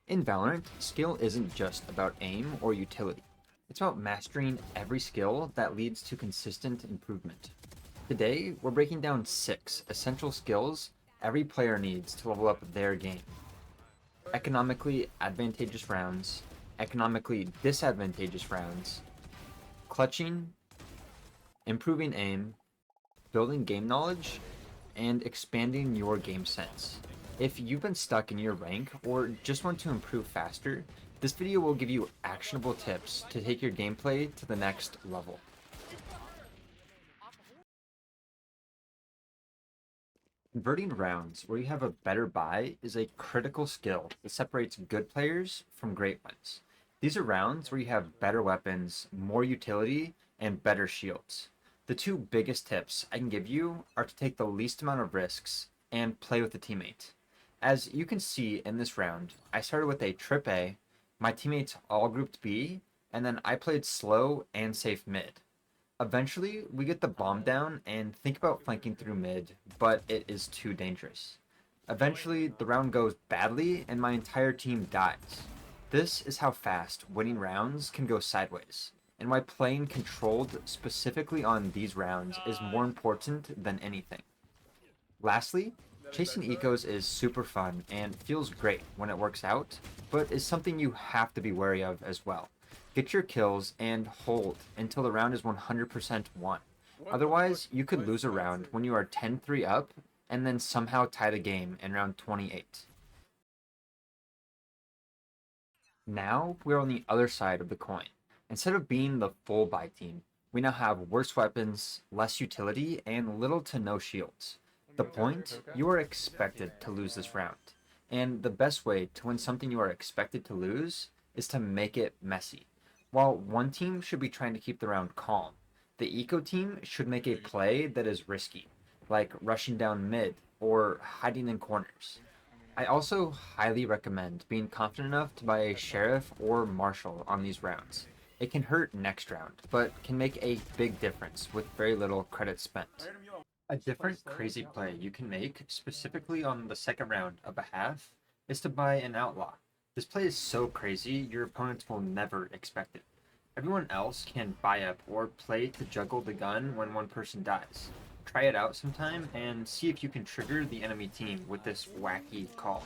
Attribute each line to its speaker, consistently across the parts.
Speaker 1: In Valorant, skill isn't just about aim or utility. It's about mastering every skill that leads to consistent improvement. Today, we're breaking down 6 essential skills every player needs to level up their game. Economically advantageous rounds, economically disadvantageous rounds, clutching, improving aim, building game knowledge, and expanding your game sense. If you've been stuck in your rank or just want to improve faster, this video will give you actionable tips to take your gameplay to the next level. Converting rounds where you have a better buy is a critical skill that separates good players from great ones. These are rounds where you have better weapons, more utility, and better shields. The two biggest tips I can give you are to take the least amount of risks and play with a teammate. As you can see in this round, I started with a trip A, my teammates all grouped B, and then I played slow and safe mid. Eventually, we get the bomb down and think about flanking through mid, but it is too dangerous. Eventually, the round goes badly and my entire team dies. This is how fast winning rounds can go sideways, and why playing controlled specifically on these rounds is more important than anything. Lastly, chasing ecos is super fun and feels great when it works out, but is something you have to be wary of as well. Get your kills and hold until the round is 100% won. Otherwise, you could lose a round when you are 10-3 up and then somehow tie the game in round 28. Now we're on the other side of the coin. Instead of being the full buy team, we now have worse weapons, less utility, and little to no shields. The point, you are expected to lose this round. And the best way to win something you are expected to lose is to make it messy. While one team should be trying to keep the round calm, the eco team should make a play that is risky, like rushing down mid or hiding in corners. I also highly recommend being confident enough to buy a sheriff or marshal on these rounds. It can hurt next round, but can make a big difference with very little credit spent. A different crazy play you can make, specifically on the second round of a half, is to buy an outlaw. This play is so crazy, your opponents will never expect it. Everyone else can buy up or play to juggle the gun when one person dies. Try it out sometime and see if you can trigger the enemy team with this wacky call.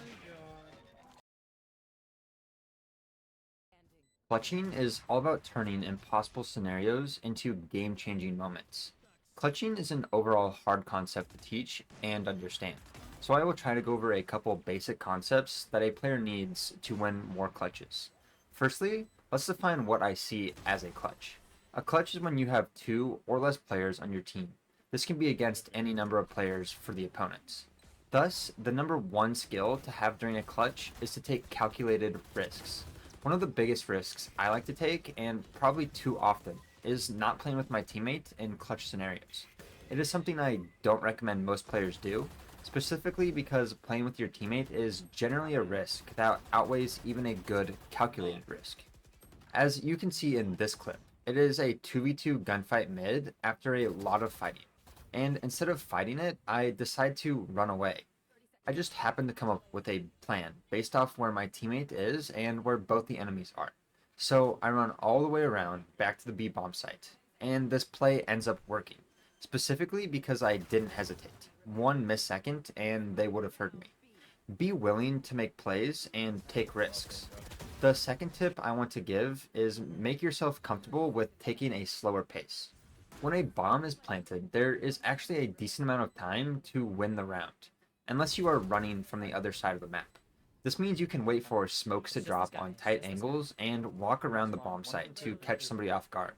Speaker 1: Clutching is all about turning impossible scenarios into game-changing moments. Clutching is an overall hard concept to teach and understand, so I will try to go over a couple basic concepts that a player needs to win more clutches. Firstly, let's define what I see as a clutch. A clutch is when you have 2 or less players on your team. This can be against any number of players for the opponents. Thus, the number one skill to have during a clutch is to take calculated risks. One of the biggest risks I like to take, and probably too often, is not playing with my teammate in clutch scenarios. It is something I don't recommend most players do, specifically because playing with your teammate is generally a risk that outweighs even a good calculated risk. As you can see in this clip, it is a 2v2 gunfight mid after a lot of fighting, and instead of fighting it, I decide to run away. I just happened to come up with a plan based off where my teammate is and where both the enemies are. So I run all the way around back to the B bomb site, and this play ends up working, specifically because I didn't hesitate. 1 millisecond and they would have heard me. Be willing to make plays and take risks. The second tip I want to give is make yourself comfortable with taking a slower pace. When a bomb is planted, there is actually a decent amount of time to win the round, unless you are running from the other side of the map. This means you can wait for smokes to drop on tight angles and walk around the bomb site to catch somebody off guard.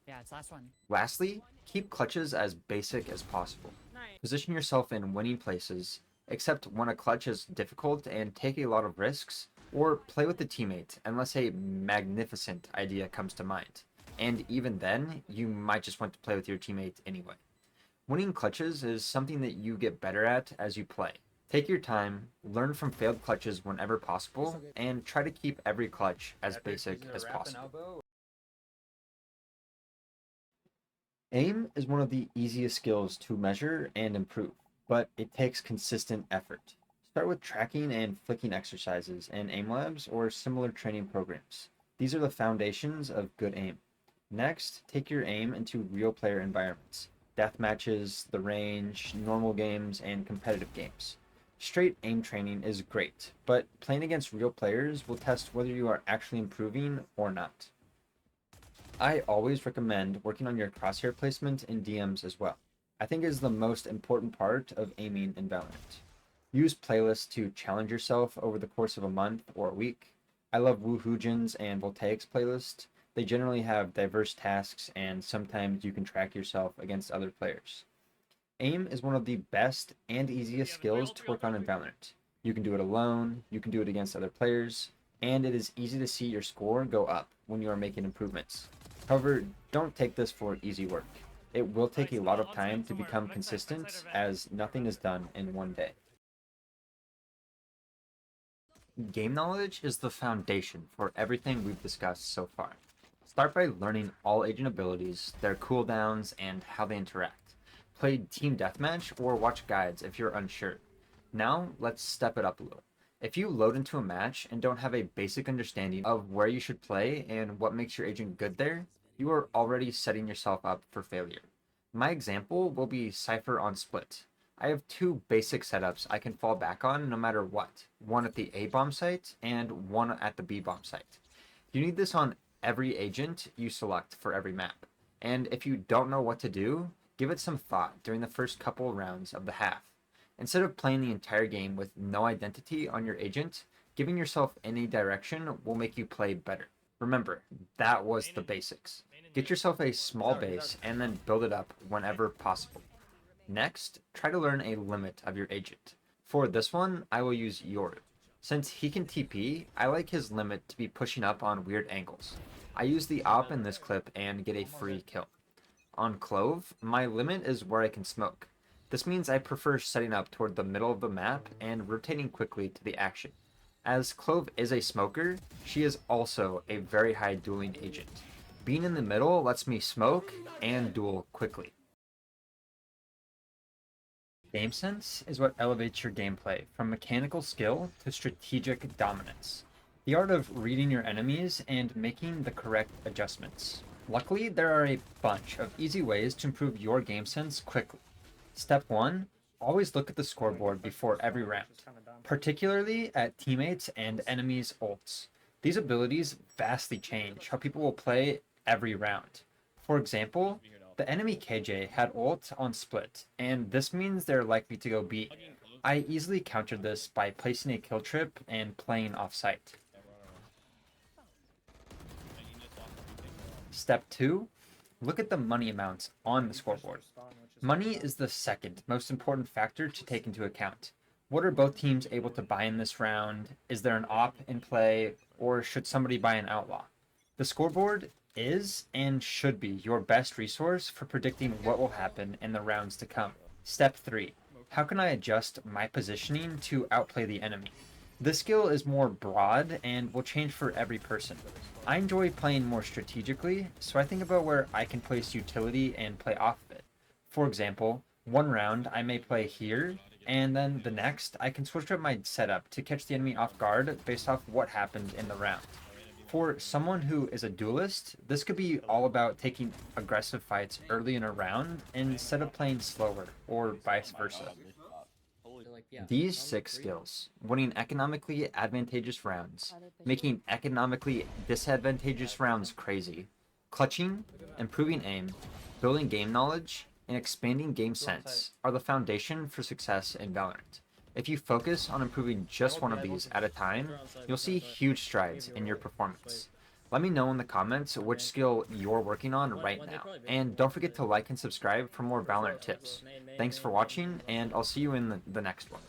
Speaker 2: Yeah, it's last one.
Speaker 1: Lastly, keep clutches as basic as possible. Position yourself in winning places, except when a clutch is difficult and take a lot of risks, or play with a teammate unless a magnificent idea comes to mind. And even then, you might just want to play with your teammate anyway. Winning clutches is something that you get better at as you play. Take your time, learn from failed clutches whenever possible, and try to keep every clutch as basic as possible. Aim is one of the easiest skills to measure and improve, but it takes consistent effort. Start with tracking and flicking exercises in aim labs or similar training programs. These are the foundations of good aim. Next, take your aim into real player environments, death matches, the range, normal games, and competitive games. Straight aim training is great, but playing against real players will test whether you are actually improving or not. I always recommend working on your crosshair placement in DMs as well. I think it is the most important part of aiming in Valorant. Use playlists to challenge yourself over the course of a month or a week. I love Woohoojin's and Voltaic's playlist. They generally have diverse tasks and sometimes you can track yourself against other players. Aim is one of the best and easiest skills to work on in Valorant. You can do it alone, you can do it against other players, and it is easy to see your score go up when you are making improvements. However, don't take this for easy work. It will take a lot of time to become consistent, as nothing is done in one day. Game knowledge is the foundation for everything we've discussed so far. Start by learning all agent abilities, their cooldowns, and how they interact. Play team deathmatch or watch guides if you're unsure. Now, let's step it up a little. If you load into a match and don't have a basic understanding of where you should play and what makes your agent good there, you are already setting yourself up for failure. My example will be Cypher on Split. I have two basic setups I can fall back on no matter what, one at the A bomb site and one at the B bomb site. You need this on every agent you select for every map, and if you don't know what to do, give it some thought during the first couple rounds of the half. Instead of playing the entire game with no identity on your agent, giving yourself any direction will make you play better. Remember, that was the basics. Get yourself a small base and then build it up whenever possible. Next, try to learn a limit of your agent. For this one, I will use Yoru. Since he can TP, I like his limit to be pushing up on weird angles. I use the op in this clip and get a free kill. On Clove, my limit is where I can smoke. This means I prefer setting up toward the middle of the map and rotating quickly to the action. As Clove is a smoker, she is also a very high dueling agent. Being in the middle lets me smoke and duel quickly. Game sense is what elevates your gameplay from mechanical skill to strategic dominance. The art of reading your enemies and making the correct adjustments. Luckily, there are a bunch of easy ways to improve your game sense quickly. Step 1. Always look at the scoreboard before every round, particularly at teammates and enemies' ults. These abilities vastly change how people will play every round. For example, the enemy KJ had ult on Split, and this means they're likely to go B. I easily countered this by placing a kill trip and playing off-site. Step 2. Look at the money amounts on the scoreboard. Money is the second most important factor to take into account. What are both teams able to buy in this round? Is there an op in play, or should somebody buy an outlaw? The scoreboard is and should be your best resource for predicting what will happen in the rounds to come. Step 3. How can I adjust my positioning to outplay the enemy? This skill is more broad and will change for every person. I enjoy playing more strategically, so I think about where I can place utility and play off of it. For example, one round I may play here, and then the next I can switch up my setup to catch the enemy off guard based off what happened in the round. For someone who is a duelist, this could be all about taking aggressive fights early in a round instead of playing slower, or vice versa. These 6 skills, winning economically advantageous rounds, making economically disadvantageous rounds crazy, clutching, improving aim, building game knowledge, and expanding game sense are the foundation for success in Valorant. If you focus on improving just one of these at a time, you'll see huge strides in your performance. Let me know in the comments which skill you're working on right now, and don't forget to like and subscribe for more Valorant tips. Thanks for watching, and I'll see you in the next one.